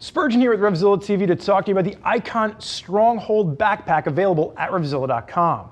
Spurgeon here with RevZilla TV to talk to you about the Icon Stronghold Backpack available at RevZilla.com.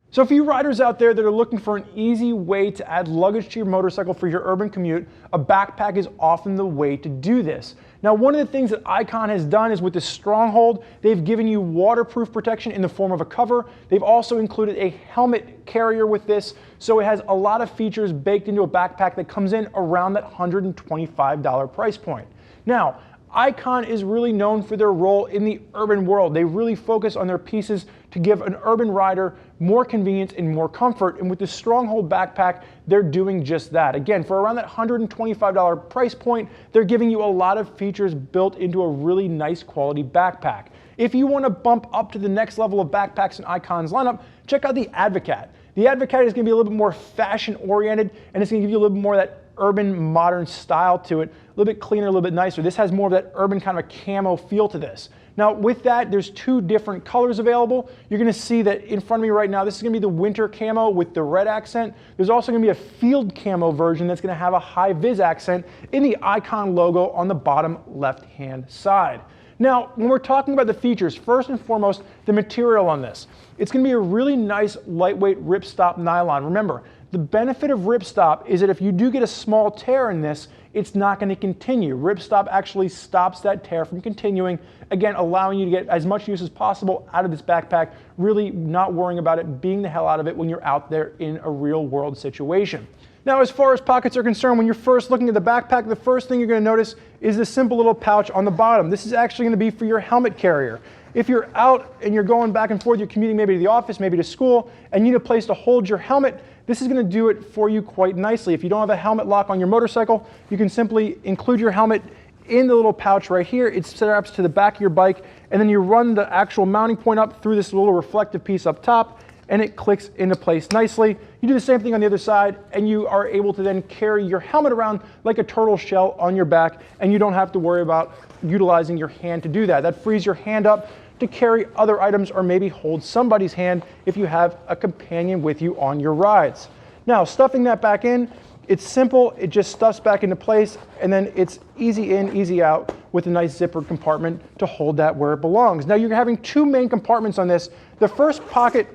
So for you riders out there that are looking for an easy way to add luggage to your motorcycle for your urban commute, a backpack is often the way to do this. Now, one of the things that Icon has done is with the Stronghold, they've given you waterproof protection in the form of a cover. They've also included a helmet carrier with this, so it has a lot of features baked into a backpack that comes in around that $125 price point. Now, Icon is really known for their role in the urban world. They really focus on their pieces to give an urban rider more convenience and more comfort. And with the Stronghold Backpack, they're doing just that. Again, for around that $125 price point, they're giving you a lot of features built into a really nice quality backpack. If you want to bump up to the next level of backpacks in Icon's lineup, check out the Advocat. The Advocat is going to be a little bit more fashion oriented, and it's going to give you a little bit more of that urban modern style to it, a little bit cleaner, a little bit nicer. This has more of that urban kind of a camo feel to this. Now with that, there's two different colors available. You're gonna see that in front of me right now, this is gonna be the winter camo with the red accent. There's also gonna be a field camo version that's gonna have a high vis accent in the Icon logo on the bottom left-hand side. Now, when we're talking about the features, first and foremost, the material on this. It's gonna be a really nice, lightweight ripstop nylon. Remember, the benefit of ripstop is that if you do get a small tear in this, it's not going to continue. Ripstop actually stops that tear from continuing, again, allowing you to get as much use as possible out of this backpack, really not worrying about it, being the hell out of it when you're out there in a real world situation. Now, as far as pockets are concerned, when you're first looking at the backpack, the first thing you're going to notice is this simple little pouch on the bottom. This is actually going to be for your helmet carrier. If you're out and you're going back and forth, you're commuting maybe to the office, maybe to school, and you need a place to hold your helmet, this is going to do it for you quite nicely. If you don't have a helmet lock on your motorcycle, you can simply include your helmet in the little pouch right here. It straps to the back of your bike, and then you run the actual mounting point up through this little reflective piece up top, and it clicks into place nicely. You do the same thing on the other side, and you are able to then carry your helmet around like a turtle shell on your back, and you don't have to worry about utilizing your hand to do that. That frees your hand up to carry other items or maybe hold somebody's hand if you have a companion with you on your rides. Now, stuffing that back in, it's simple. It just stuffs back into place, and then it's easy in, easy out with a nice zipper compartment to hold that where it belongs. Now, you're having two main compartments on this. The first pocket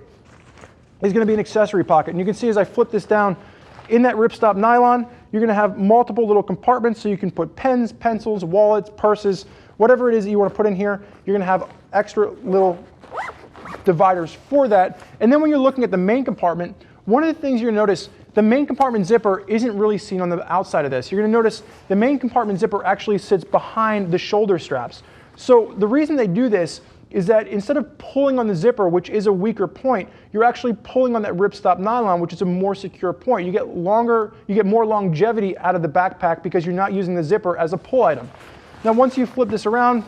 is going to be an accessory pocket, and you can see as I flip this down, in that ripstop nylon, you're going to have multiple little compartments so you can put pens, pencils, wallets, purses, whatever it is that you want to put in here. You're going to have extra little dividers for that. And then when you're looking at the main compartment, one of the things you're going to notice, the main compartment zipper isn't really seen on the outside of this. You're going to notice the main compartment zipper actually sits behind the shoulder straps. So the reason they do this is that instead of pulling on the zipper, which is a weaker point, you're actually pulling on that ripstop nylon, which is a more secure point. You get more longevity out of the backpack because you're not using the zipper as a pull item. Now, once you flip this around,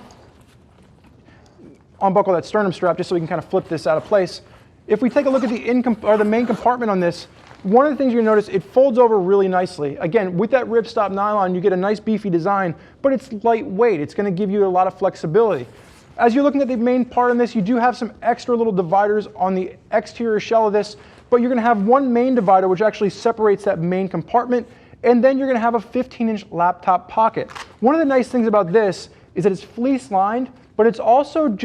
unbuckle that sternum strap just so we can kind of flip this out of place. If we take a look at the main compartment on this, one of the things you're going to notice, it folds over really nicely. Again, with that ripstop nylon, you get a nice beefy design, but it's lightweight. It's going to give you a lot of flexibility. As you're looking at the main part on this, you do have some extra little dividers on the exterior shell of this, but you're going to have one main divider which actually separates that main compartment, and then you're going to have a 15-inch laptop pocket. One of the nice things about this is that it's fleece lined, but it's also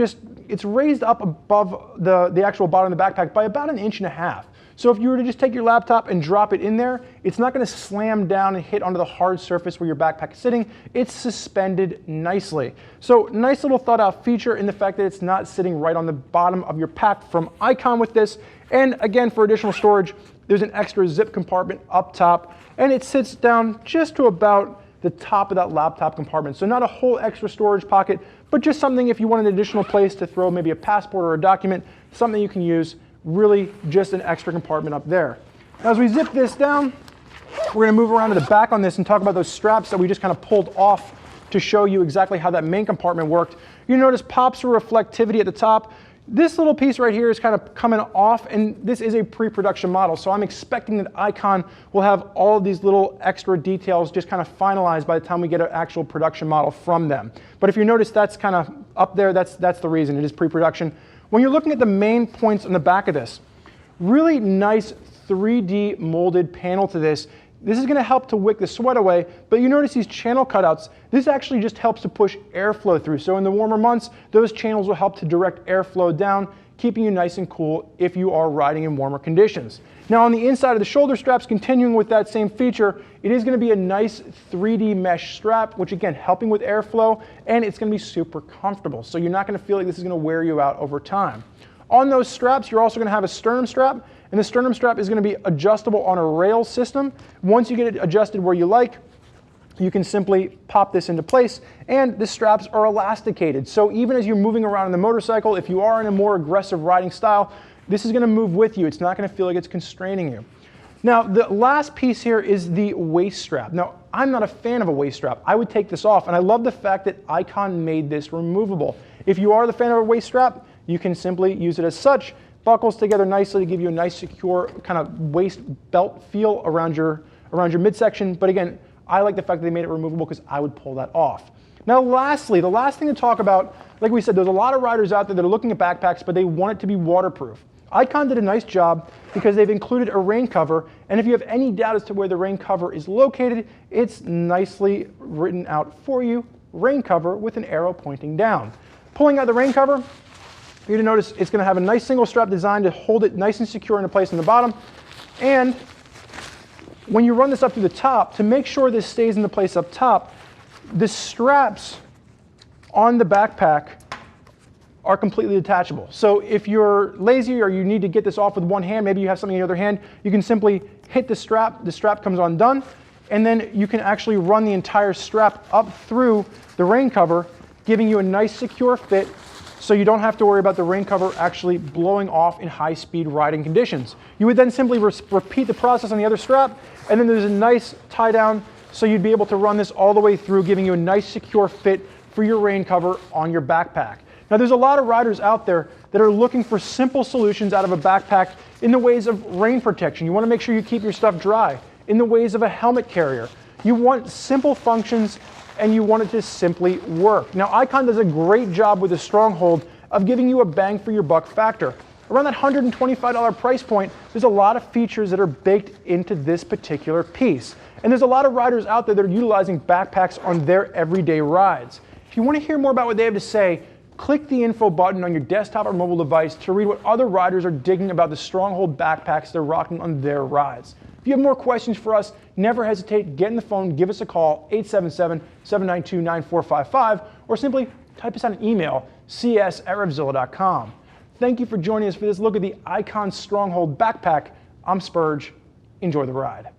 it's raised up above the actual bottom of the backpack by about 1.5 inches. So if you were to just take your laptop and drop it in there, it's not going to slam down and hit onto the hard surface where your backpack is sitting. It's suspended nicely. So nice little thought out feature in the fact that it's not sitting right on the bottom of your pack from Icon with this. And again, for additional storage, there's an extra zip compartment up top, and it sits down just to about the top of that laptop compartment. So not a whole extra storage pocket, but just something if you want an additional place to throw maybe a passport or a document, something you can use. Really just an extra compartment up there. Now, as we zip this down, we're going to move around to the back on this and talk about those straps that we just kind of pulled off to show you exactly how that main compartment worked. You notice pops for reflectivity at the top. This little piece right here is kind of coming off, and this is a pre-production model, so I'm expecting that Icon will have all of these little extra details just kind of finalized by the time we get an actual production model from them. But if you notice, that's kind of up there, that's the reason. It is pre-production. When you're looking at the main points on the back of this, really nice 3D molded panel to this This is going to help to wick the sweat away, but you notice these channel cutouts. This actually just helps to push airflow through. So in the warmer months, those channels will help to direct airflow down, keeping you nice and cool if you are riding in warmer conditions. Now on the inside of the shoulder straps, continuing with that same feature, it is going to be a nice 3D mesh strap, which again, helping with airflow, and it's going to be super comfortable. So you're not going to feel like this is going to wear you out over time. On those straps, you're also going to have a sternum strap, and the sternum strap is going to be adjustable on a rail system. Once you get it adjusted where you like, you can simply pop this into place, and the straps are elasticated. So even as you're moving around on the motorcycle, if you are in a more aggressive riding style, this is going to move with you. It's not going to feel like it's constraining you. Now, the last piece here is the waist strap. Now, I'm not a fan of a waist strap. I would take this off, and I love the fact that Icon made this removable. If you are the fan of a waist strap, you can simply use it as such. Buckles together nicely to give you a nice, secure kind of waist belt feel around your midsection. But again, I like the fact that they made it removable because I would pull that off. Now, lastly, the last thing to talk about, like we said, there's a lot of riders out there that are looking at backpacks, but they want it to be waterproof. Icon did a nice job because they've included a rain cover, and if you have any doubt as to where the rain cover is located, it's nicely written out for you, rain cover with an arrow pointing down. Pulling out the rain cover, you're going to notice it's going to have a nice single strap designed to hold it nice and secure into place on the bottom, and when you run this up to the top, to make sure this stays into place up top, the straps on the backpack are completely detachable. So if you're lazy or you need to get this off with one hand, maybe you have something in the other hand, you can simply hit the strap comes undone, and then you can actually run the entire strap up through the rain cover, giving you a nice secure fit so you don't have to worry about the rain cover actually blowing off in high-speed riding conditions. You would then simply repeat the process on the other strap, and then there's a nice tie down so you'd be able to run this all the way through, giving you a nice secure fit for your rain cover on your backpack. Now there's a lot of riders out there that are looking for simple solutions out of a backpack in the ways of rain protection. You want to make sure you keep your stuff dry. In the ways of a helmet carrier. You want simple functions and you want it to simply work. Now Icon does a great job with the Stronghold of giving you a bang for your buck factor. Around that $125 price point, there's a lot of features that are baked into this particular piece. And there's a lot of riders out there that are utilizing backpacks on their everyday rides. If you want to hear more about what they have to say, click the info button on your desktop or mobile device to read what other riders are digging about the Stronghold backpacks they're rocking on their rides. If you have more questions for us, never hesitate, get in the phone, give us a call, 877-792-9455, or simply type us out an email, cs@revzilla.com. Thank you for joining us for this look at the Icon Stronghold Backpack. I'm Spurge. Enjoy the ride.